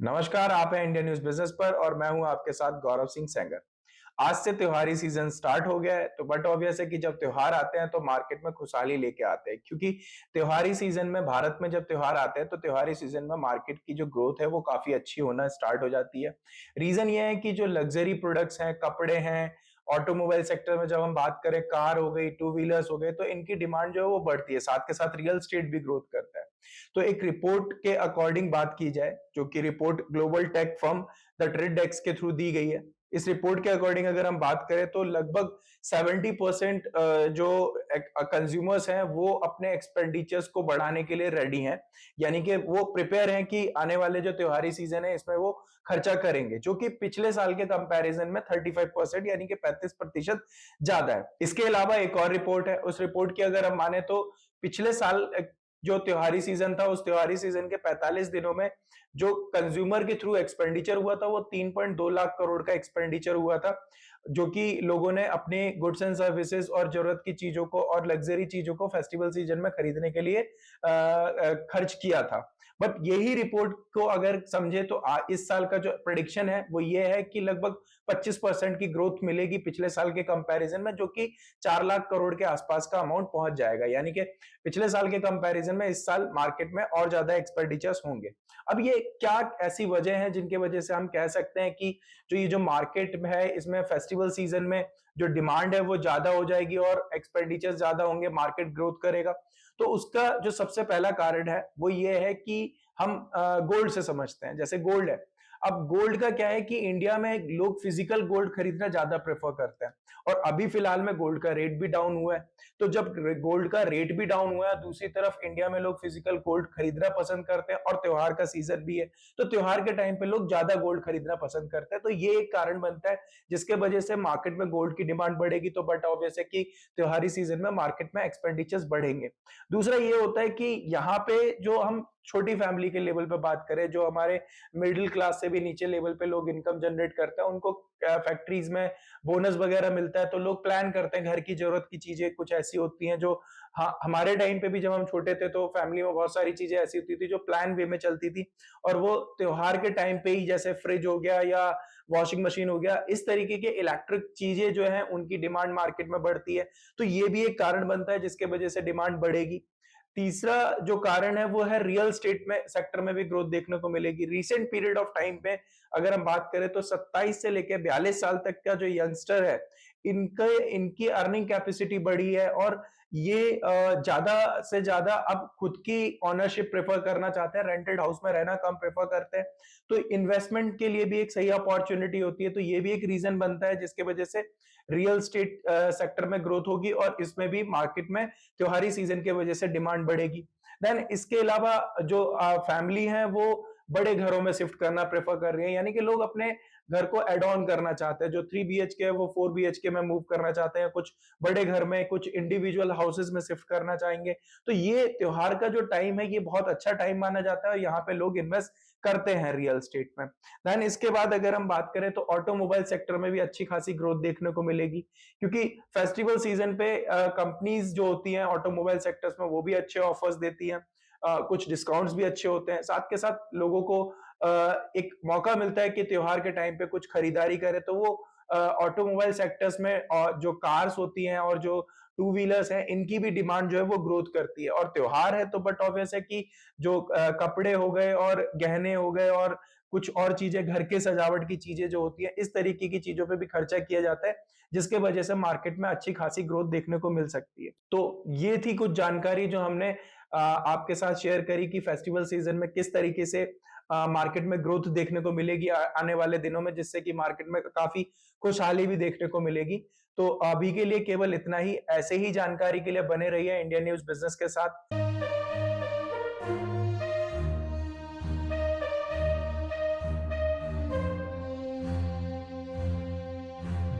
नमस्कार, आप हैं इंडियन न्यूज़ बिज़नेस पर और मैं हूं आपके साथ गौरव सिंह सेंगर। आज से त्योहारी सीज़न स्टार्ट हो गया है, तो बट ऑब्वियस है कि जब त्योहार आते हैं तो मार्केट में खुशहाली लेके आते हैं क्योंकि त्योहारी सीज़न में भारत में जब त्योहार आते हैं तो त्योहारी सीज़न में मार्केट की जो ग्रोथ है वो काफ़ी अच्छी होना स्टार्ट हो जाती है। रीज़न ये है कि जो लग्ज़री प्रोडक्ट्स हैं, कपड़े हैं, ऑटोमोबाइल सेक्टर में जब हम बात करें कार हो गई, टू व्हीलर्स हो गए तो इनकी डिमांड जो है वो बढ़ती है, साथ के साथ रियल एस्टेट भी ग्रोथ करता है। तो एक रिपोर्ट के अकॉर्डिंग बात की जाए, जो कि report global tech firm the trade desk के थ्रू दी गई है। इस रिपोर्ट के अकॉर्डिंग अगर हम बात करें तो लगभग 70% जो कंज्यूमर्स हैं वो अपने एक्सपेंडिचर्स को बढ़ाने के लिए रेडी हैं। यानी कि वो प्रिपेयर हैं कि आने वाले जो त्योहारी सीजन है इसमें वो खर्चा करेंगे, जो कि पिछले साल के कंपैरिजन में 35% यानी कि 35% ज्यादा है। इसके अलावा एक और रिपोर्ट है, उस रिपोर्ट की अगर हम माने तो पिछले साल जो त्योहारी सीजन था, उस त्योहारी सीजन के 45 दिनों में जो कंज्यूमर के थ्रू एक्सपेंडिचर हुआ था वो 3.2 लाख करोड़ का एक्सपेंडिचर हुआ था, जो कि लोगों ने अपने गुड्स एंड सर्विसेज और जरूरत की चीजों को और लग्जरी चीजों को फेस्टिवल सीजन में खरीदने के लिए खर्च किया था। बट यही रिपोर्ट को अगर समझे तो इस साल का जो प्रेडिक्शन है वो ये है कि लगभग 25% की ग्रोथ मिलेगी पिछले साल के कंपैरिजन में, जो कि 4 लाख करोड़ के आसपास का अमाउंट पहुंच जाएगा। यानी कि पिछले साल के कंपैरिजन में इस साल मार्केट में और ज्यादा एक्सपेंडिचर्स होंगे। अब ये क्या ऐसी वजह है जिनके वजह से हम कह सकते हैं कि जो ये जो मार्केट में है इसमें फेस्टिवल सीजन में जो डिमांड है वो ज्यादा हो जाएगी और एक्सपेंडिचर ज्यादा होंगे, मार्केट ग्रोथ करेगा। तो उसका जो सबसे पहला कारण है वो ये है कि हम गोल्ड से समझते हैं। जैसे गोल्ड है, अब गोल्ड का क्या है कि इंडिया में लोग फिजिकल गोल्ड खरीदना ज्यादा प्रेफर करते हैं और अभी फिलहाल में गोल्ड का रेट भी डाउन हुआ है। तो जब गोल्ड का रेट भी डाउन हुआ है, दूसरी तरफ इंडिया में लोग फिजिकल गोल्ड खरीदना पसंद करते हैं और त्योहार का सीजन भी है, तो त्योहार के टाइम पे लोग ज्यादा गोल्ड खरीदना पसंद करते हैं। तो ये एक कारण बनता है जिसके वजह से मार्केट में गोल्ड की डिमांड बढ़ेगी, तो बट ऑब्वियस है कि त्योहारी सीजन में मार्केट में एक्सपेंडिचर्स बढ़ेंगे। दूसरा ये होता है कि यहाँ पे जो हम छोटी फैमिली के लेवल पे बात करें, जो हमारे मिडिल क्लास से भी नीचे लेवल पे लोग इनकम जनरेट करते हैं, उनको फैक्ट्रीज में बोनस वगैरह मिलता है, तो लोग प्लान करते हैं घर की जरूरत की चीजें कुछ ऐसी होती हैं जो, हाँ, हमारे टाइम पे भी जब हम छोटे थे तो फैमिली में बहुत सारी चीजें ऐसी होती थी जो प्लान वे में चलती थी और वो त्योहार के टाइम पे ही, जैसे फ्रिज हो गया या वॉशिंग मशीन हो गया, इस तरीके के इलेक्ट्रिक चीजें जो है उनकी डिमांड मार्केट में बढ़ती है। तो ये भी एक कारण बनता है जिसके वजह से डिमांड बढ़ेगी। तीसरा जो कारण है वो है रियल एस्टेट में सेक्टर में भी ग्रोथ देखने को मिलेगी। रिसेंट पीरियड ऑफ टाइम पे अगर हम बात करें तो 27 से लेकर 42 साल तक का जो यंगस्टर है, इनकी अर्निंग कैपेसिटी बढ़ी है और ये ज्यादा से ज्यादा अब खुद की ओनरशिप प्रेफर करना चाहते हैं, रेंटेड हाउस में रहना कम प्रेफर करते हैं। तो इन्वेस्टमेंट के लिए भी एक सही अपॉर्चुनिटी होती है, तो ये भी एक रीजन बनता है जिसके वजह से रियल एस्टेट सेक्टर में ग्रोथ होगी और इसमें भी मार्केट में त्योहारी सीजन की वजह से डिमांड बढ़ेगी। देन इसके अलावा जो फैमिली है वो बड़े घरों में शिफ्ट करना प्रेफर कर रही है, यानी कि लोग अपने घर को एड ऑन करना चाहते हैं। जो 3 बीएचके है वो 4 बीएचके में मूव करना चाहते हैं, कुछ बड़े घर में, कुछ इंडिविजुअल हाउसेज में शिफ्ट करना चाहेंगे। तो ये त्योहार का जो टाइम है ये बहुत अच्छा टाइम माना जाता है और यहाँ पे लोग इन्वेस्ट करते हैं रियल एस्टेट में। देन इसके बाद अगर हम बात करें तो ऑटोमोबाइल सेक्टर में भी अच्छी खासी ग्रोथ देखने को मिलेगी, क्योंकि फेस्टिवल सीजन पे कंपनीज जो होती हैं ऑटोमोबाइल सेक्टर्स में वो भी अच्छे ऑफर्स देती हैं, कुछ डिस्काउंट्स भी अच्छे होते हैं, साथ के साथ लोगों को एक मौका मिलता है कि त्योहार के टाइम पे कुछ खरीदारी करे, तो वो ऑटोमोबाइल सेक्टर्स में जो कार्स होती हैं और जो टू व्हीलर्स हैं इनकी भी डिमांड जो है वो ग्रोथ करती है। और त्योहार है तो बट ऑब्वियस है कि जो कपड़े हो गए और गहने हो गए और कुछ और चीजें, घर के सजावट की चीजें जो होती है, इस तरीके की चीजों पे भी खर्चा किया जाता है, जिसके वजह से मार्केट में अच्छी खासी ग्रोथ देखने को मिल सकती है। तो ये थी कुछ जानकारी जो हमने आपके साथ शेयर करी कि फेस्टिवल सीजन में किस तरीके से मार्केट में ग्रोथ देखने को मिलेगी आने वाले दिनों में, जिससे कि मार्केट में काफी खुशहाली भी देखने को मिलेगी। तो अभी के लिए केवल इतना ही। ऐसे ही जानकारी के लिए बने रहिए इंडियन न्यूज़ बिजनेस के साथ।